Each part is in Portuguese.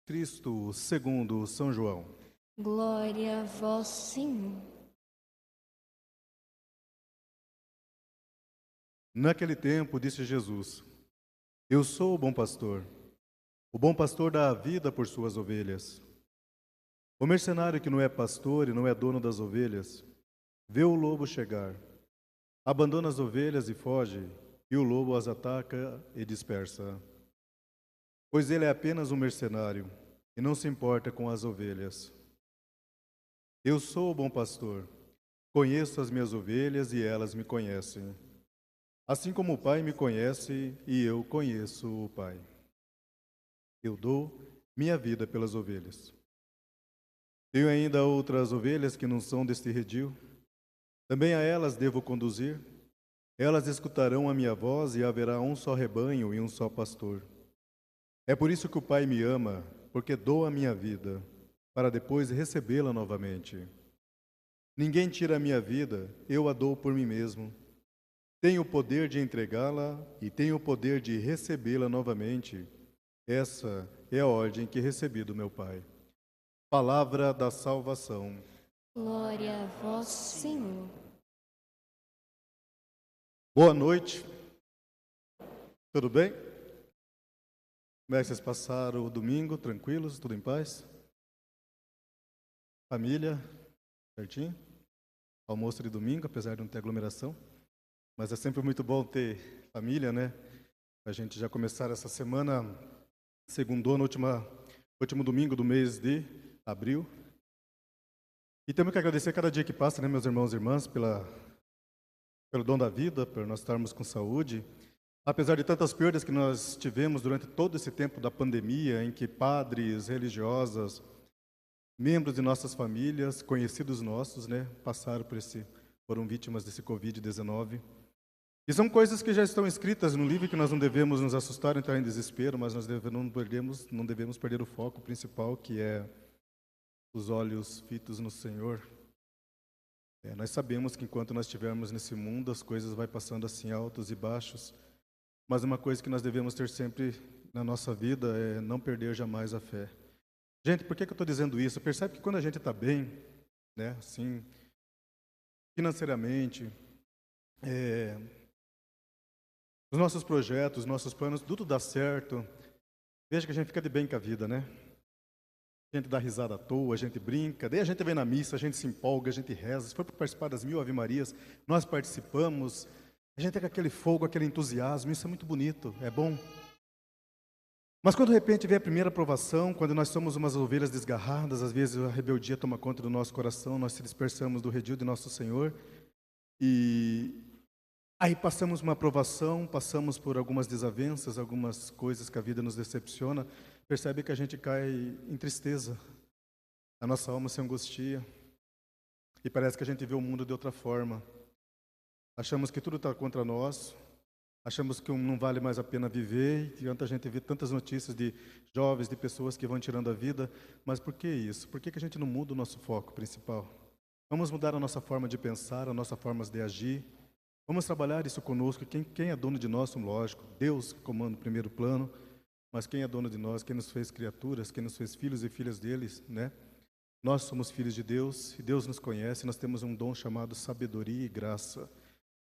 Cristo segundo São João. Glória a vós, Senhor. Naquele tempo disse Jesus: Eu sou o bom pastor. O bom pastor dá a vida por suas ovelhas. O mercenário que não é pastor e não é dono das ovelhas, vê o lobo chegar, abandona as ovelhas e foge, e o lobo as ataca e dispersa. Pois ele é apenas um mercenário e não se importa com as ovelhas. Eu sou o bom pastor. Conheço as minhas ovelhas e elas me conhecem. Assim como o Pai me conhece e eu conheço o Pai. Eu dou minha vida pelas ovelhas. Tenho ainda outras ovelhas que não são deste redil. Também a elas devo conduzir. Elas escutarão a minha voz e haverá um só rebanho e um só pastor. É por isso que o Pai me ama, porque dou a minha vida, para depois recebê-la novamente. Ninguém tira a minha vida, eu a dou por mim mesmo. Tenho o poder de entregá-la e tenho o poder de recebê-la novamente. Essa é a ordem que recebi do meu Pai. Palavra da salvação. Glória a vós, Senhor. Boa noite, tudo bem? Como é que vocês passaram o domingo? Tranquilos? Tudo em paz? Família? Certinho? Almoço de domingo, apesar de não ter aglomeração. Mas é sempre muito bom ter família, né? A gente já começar essa semana, segundou no último domingo do mês de abril. E temos que agradecer cada dia que passa, né, meus irmãos e irmãs, pelo dom da vida, por nós estarmos com saúde. Apesar de tantas perdas que nós tivemos durante todo esse tempo da pandemia, em que padres, religiosas, membros de nossas famílias, conhecidos nossos, né, foram vítimas desse Covid-19. E são coisas que já estão escritas no livro que nós não devemos nos assustar, entrar em desespero, mas nós não devemos perder o foco principal, que é os olhos fitos no Senhor. Nós sabemos que enquanto nós estivermos nesse mundo, as coisas vão passando assim, altos e baixos, mas uma coisa que nós devemos ter sempre na nossa vida é não perder jamais a fé. Gente, por que eu estou dizendo isso? Percebe que quando a gente está bem, né, assim, financeiramente, os nossos projetos, os nossos planos, tudo dá certo. Veja que a gente fica de bem com a vida, né? A gente dá risada à toa, a gente brinca, daí a gente vem na missa, a gente se empolga, a gente reza. Se for para participar das 1000 Ave Marias, nós participamos. A gente tem aquele fogo, aquele entusiasmo, isso é muito bonito, é bom. Mas quando de repente vem a primeira provação, quando nós somos umas ovelhas desgarradas, às vezes a rebeldia toma conta do nosso coração, nós se dispersamos do redil de nosso Senhor, e aí passamos uma provação, passamos por algumas desavenças, algumas coisas que a vida nos decepciona, percebe que a gente cai em tristeza, a nossa alma se angustia, e parece que a gente vê o mundo de outra forma. Achamos que tudo está contra nós, achamos que não vale mais a pena viver, e a gente vê tantas notícias de jovens, de pessoas que vão tirando a vida, mas por que isso? Por que a gente não muda o nosso foco principal? Vamos mudar a nossa forma de pensar, a nossa forma de agir. Vamos trabalhar isso conosco. Quem é dono de nós, lógico, Deus comanda o primeiro plano, mas quem é dono de nós, quem nos fez criaturas, quem nos fez filhos e filhas deles, né? Nós somos filhos de Deus, e Deus nos conhece, nós temos um dom chamado sabedoria e graça.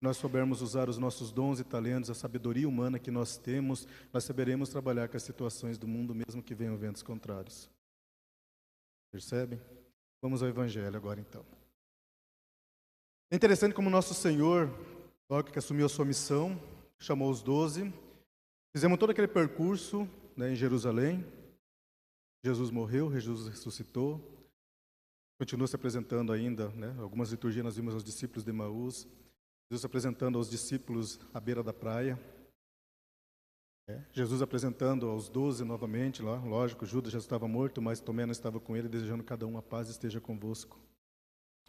Nós soubermos usar os nossos dons e talentos, a sabedoria humana que nós temos, nós saberemos trabalhar com as situações do mundo, mesmo que venham ventos contrários. Percebem? Vamos ao Evangelho agora, então. É interessante como nosso Senhor, logo que assumiu a sua missão, chamou os 12, fizemos todo aquele percurso, né, em Jerusalém. Jesus morreu, Jesus ressuscitou, continua se apresentando ainda, né? Algumas liturgias nós vimos aos discípulos de Emaús, Jesus apresentando aos discípulos à beira da praia, Jesus apresentando aos 12 novamente lá, lógico, Judas já estava morto, mas Tomé não estava com ele, desejando cada um a paz esteja convosco.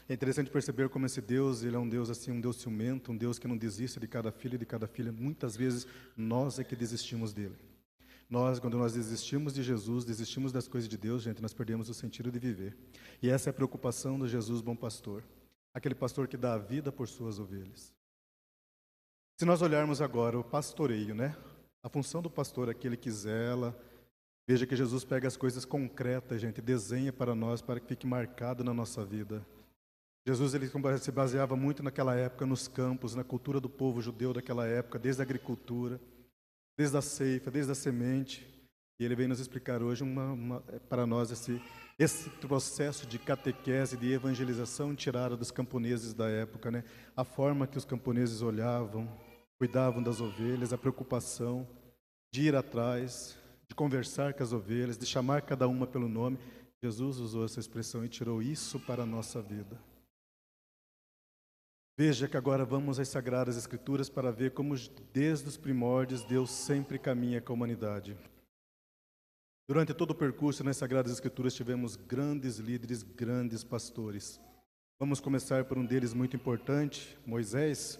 É interessante perceber como esse Deus, ele é um Deus assim, um Deus ciumento, um Deus que não desiste de cada filho e de cada filha. Muitas vezes nós é que desistimos dele. Quando nós desistimos de Jesus, desistimos das coisas de Deus, gente, nós perdemos o sentido de viver. E essa é a preocupação do Jesus bom pastor, aquele pastor que dá a vida por suas ovelhas. Se nós olharmos agora o pastoreio, né? A função do pastor é aquele que zela, Veja que Jesus pega as coisas concretas, gente, desenha para nós, para que fique marcado na nossa vida. Jesus ele se baseava muito naquela época nos campos, na cultura do povo judeu daquela época, desde a agricultura, desde a ceifa, desde a semente. E ele vem nos explicar hoje para nós esse processo de catequese, de evangelização tirada dos camponeses da época, né? A forma que os camponeses olhavam, cuidavam das ovelhas, a preocupação de ir atrás, de conversar com as ovelhas, de chamar cada uma pelo nome. Jesus usou essa expressão e tirou isso para a nossa vida. Veja que agora vamos às Sagradas Escrituras para ver como desde os primórdios Deus sempre caminha com a humanidade. Durante todo o percurso nas Sagradas Escrituras tivemos grandes líderes, grandes pastores. Vamos começar por um deles muito importante, Moisés.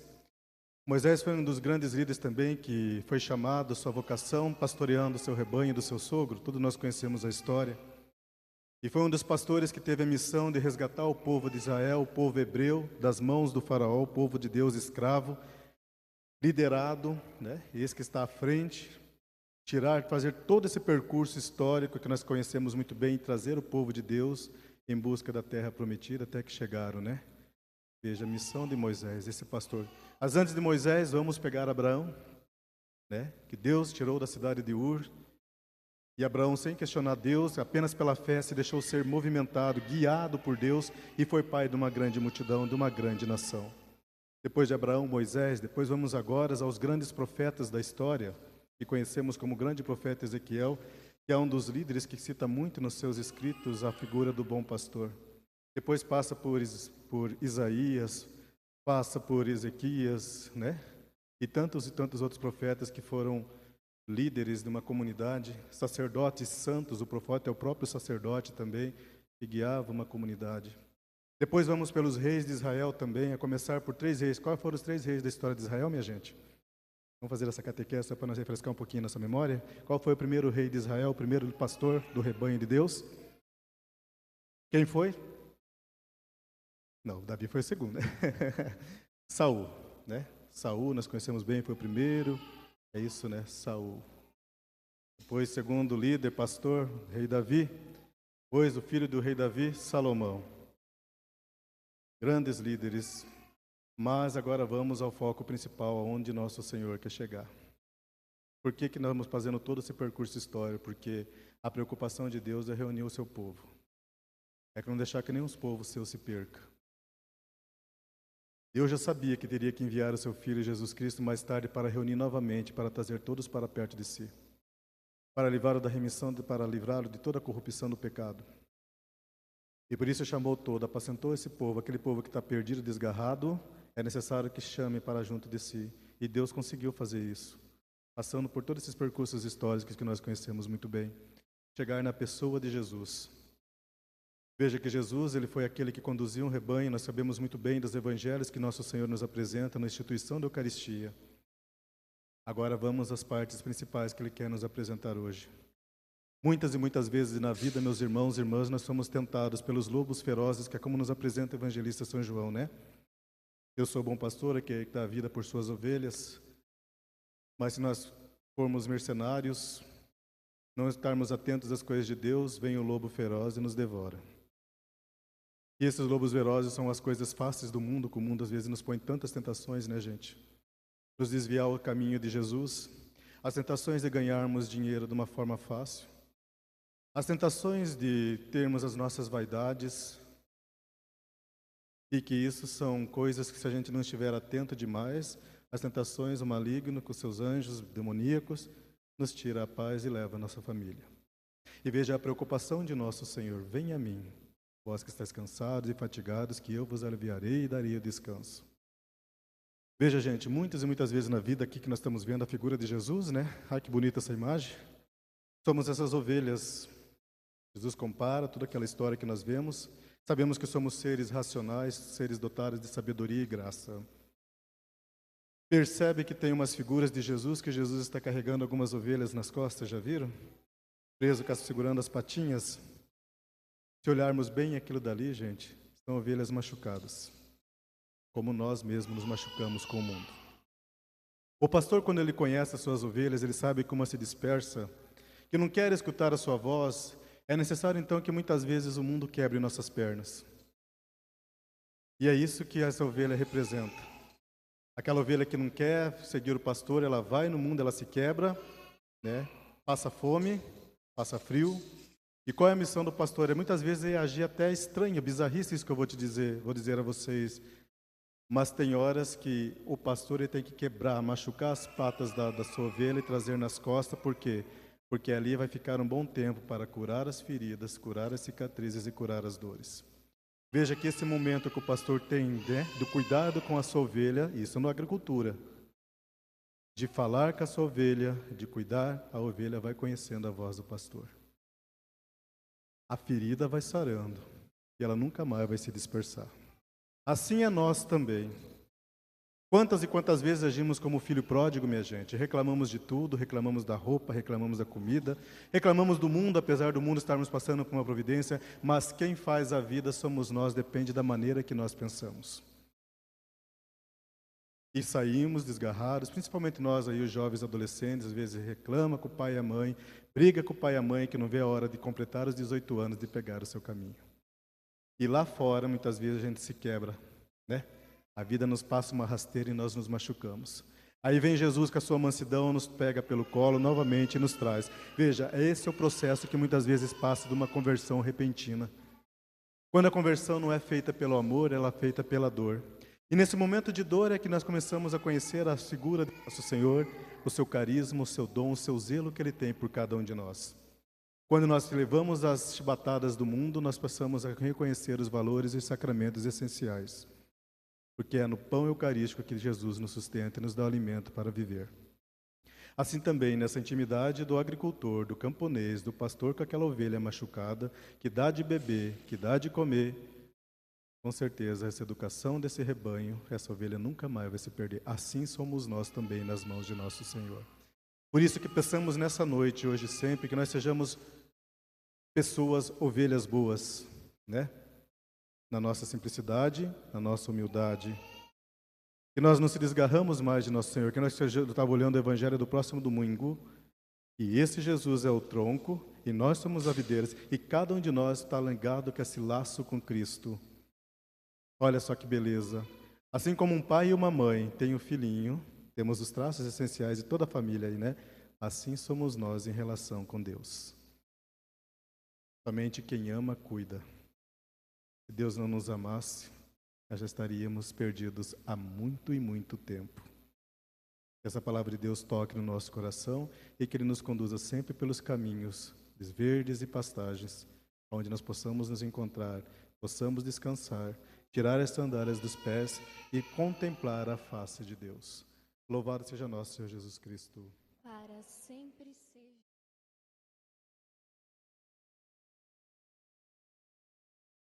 Moisés foi um dos grandes líderes também que foi chamado, sua vocação, pastoreando o seu rebanho do seu sogro. Todos nós conhecemos a história. E foi um dos pastores que teve a missão de resgatar o povo de Israel, o povo hebreu, das mãos do faraó, o povo de Deus escravo, liderado, né? Esse que está à frente, fazer todo esse percurso histórico que nós conhecemos muito bem e trazer o povo de Deus em busca da terra prometida até que chegaram, né? Veja a missão de Moisés, esse pastor. Mas antes de Moisés, vamos pegar Abraão, né? Que Deus tirou da cidade de Ur. E Abraão, sem questionar Deus, apenas pela fé, se deixou ser movimentado, guiado por Deus e foi pai de uma grande multidão, de uma grande nação. Depois de Abraão, Moisés, depois vamos agora aos grandes profetas da história, que conhecemos como o grande profeta Ezequiel, que é um dos líderes que cita muito nos seus escritos a figura do bom pastor. Depois passa por Isaías, passa por Ezequias, né? E tantos outros profetas que foram líderes de uma comunidade, sacerdotes santos, o profeta é o próprio sacerdote também, que guiava uma comunidade. Depois vamos pelos reis de Israel também, a começar por 3 reis. Quais foram os 3 reis da história de Israel, minha gente? Vamos fazer essa catequese para nós refrescar um pouquinho nossa memória. Qual foi o primeiro rei de Israel, o primeiro pastor do rebanho de Deus? Quem foi? Não, Davi foi o segundo, né? Saul, né? Saul, nós conhecemos bem, foi o primeiro. É isso, né? Saul. Depois, segundo líder, pastor, rei Davi. Depois, o filho do rei Davi, Salomão. Grandes líderes. Mas agora vamos ao foco principal, aonde nosso Senhor quer chegar. Por que nós estamos fazendo todo esse percurso histórico? Porque a preocupação de Deus é reunir o seu povo. É que não deixar que nenhum dos povos seus se perca. Deus já sabia que teria que enviar o seu Filho Jesus Cristo mais tarde para reunir novamente, para trazer todos para perto de si, para livrá-lo da remissão, para livrá-lo de toda a corrupção do pecado. E por isso chamou todo, apacentou esse povo, aquele povo que está perdido, desgarrado, é necessário que chame para junto de si. E Deus conseguiu fazer isso, passando por todos esses percursos históricos que nós conhecemos muito bem, chegar na pessoa de Jesus. Veja que Jesus, ele foi aquele que conduziu um rebanho, nós sabemos muito bem dos evangelhos que nosso Senhor nos apresenta na instituição da Eucaristia. Agora vamos às partes principais que ele quer nos apresentar hoje. Muitas e muitas vezes na vida, meus irmãos e irmãs, nós somos tentados pelos lobos ferozes, que é como nos apresenta o evangelista São João, né? Eu sou bom pastor, que dá a vida por suas ovelhas, mas se nós formos mercenários, não estarmos atentos às coisas de Deus, vem o lobo feroz e nos devora. E esses lobos ferozes são as coisas fáceis do mundo, que o mundo às vezes nos põe tantas tentações, né, gente? Nos desviar o caminho de Jesus, as tentações de ganharmos dinheiro de uma forma fácil, as tentações de termos as nossas vaidades, e que isso são coisas que se a gente não estiver atento demais, as tentações, o maligno com seus anjos demoníacos, nos tira a paz e leva a nossa família. E veja a preocupação de nosso Senhor, venha a mim, vós que estáis cansados e fatigados, que eu vos aliviarei e darei o descanso. Veja, gente, muitas e muitas vezes na vida aqui que nós estamos vendo a figura de Jesus, né? Ai, que bonita essa imagem. Somos essas ovelhas. Jesus compara toda aquela história que nós vemos. Sabemos que somos seres racionais, seres dotados de sabedoria e graça. Percebe que tem umas figuras de Jesus, que Jesus está carregando algumas ovelhas nas costas, já viram? Preso, segurando as patinhas. Se olharmos bem aquilo dali, gente, são ovelhas machucadas, como nós mesmos nos machucamos com o mundo. O pastor, quando ele conhece as suas ovelhas, ele sabe como se dispersa, que não quer escutar a sua voz, é necessário então que muitas vezes o mundo quebre nossas pernas. E é isso que essa ovelha representa. Aquela ovelha que não quer seguir o pastor, ela vai no mundo, ela se quebra, né? Passa fome, passa frio. E qual é a missão do pastor? Muitas vezes é agir até estranho, bizarrice isso que eu vou dizer a vocês. Mas tem horas que o pastor ele tem que quebrar, machucar as patas da sua ovelha e trazer nas costas. Por quê? Porque ali vai ficar um bom tempo para curar as feridas, curar as cicatrizes e curar as dores. Veja que esse momento que o pastor tem, né, do cuidado com a sua ovelha, isso na agricultura, de falar com a sua ovelha, de cuidar, a ovelha vai conhecendo a voz do pastor. A ferida vai sarando e ela nunca mais vai se dispersar. Assim é nós também. Quantas e quantas vezes agimos como filho pródigo, minha gente? Reclamamos de tudo, reclamamos da roupa, reclamamos da comida, reclamamos do mundo, apesar do mundo estarmos passando por uma providência, mas quem faz a vida somos nós, depende da maneira que nós pensamos. E saímos desgarrados, principalmente nós aí, os jovens adolescentes, às vezes reclama com o pai e a mãe, briga com o pai e a mãe que não vê a hora de completar os 18 anos de pegar o seu caminho. E lá fora, muitas vezes a gente se quebra, né? A vida nos passa uma rasteira e nós nos machucamos. Aí vem Jesus com a sua mansidão, nos pega pelo colo novamente e nos traz. Veja, esse é o processo que muitas vezes passa de uma conversão repentina. Quando a conversão não é feita pelo amor, ela é feita pela dor. E nesse momento de dor é que nós começamos a conhecer a figura do nosso Senhor, o seu carisma, o seu dom, o seu zelo que Ele tem por cada um de nós. Quando nós levamos as chibatadas do mundo, nós passamos a reconhecer os valores e os sacramentos essenciais. Porque é no pão eucarístico que Jesus nos sustenta e nos dá alimento para viver. Assim também, nessa intimidade do agricultor, do camponês, do pastor com aquela ovelha machucada, que dá de beber, que dá de comer, com certeza essa educação desse rebanho, essa ovelha nunca mais vai se perder. Assim somos nós também nas mãos de nosso Senhor. Por isso que pensamos nessa noite, hoje sempre, que nós sejamos pessoas, ovelhas boas, né? Na nossa simplicidade, na nossa humildade. Que nós não se desgarramos mais de nosso Senhor, que nós estamos olhando o Evangelho do próximo domingo, e esse Jesus é o tronco, e nós somos as videiras, e cada um de nós está ligado com esse laço com Cristo. Olha só que beleza. Assim como um pai e uma mãe têm um filhinho, temos os traços essenciais de toda a família aí, né? Assim somos nós em relação com Deus. Somente quem ama, cuida. Se Deus não nos amasse, nós já estaríamos perdidos há muito e muito tempo. Que essa palavra de Deus toque no nosso coração e que Ele nos conduza sempre pelos caminhos verdes e pastagens, onde nós possamos nos encontrar, possamos descansar, tirar as sandálias dos pés e contemplar a face de Deus. Louvado seja nosso Senhor Jesus Cristo. Para sempre.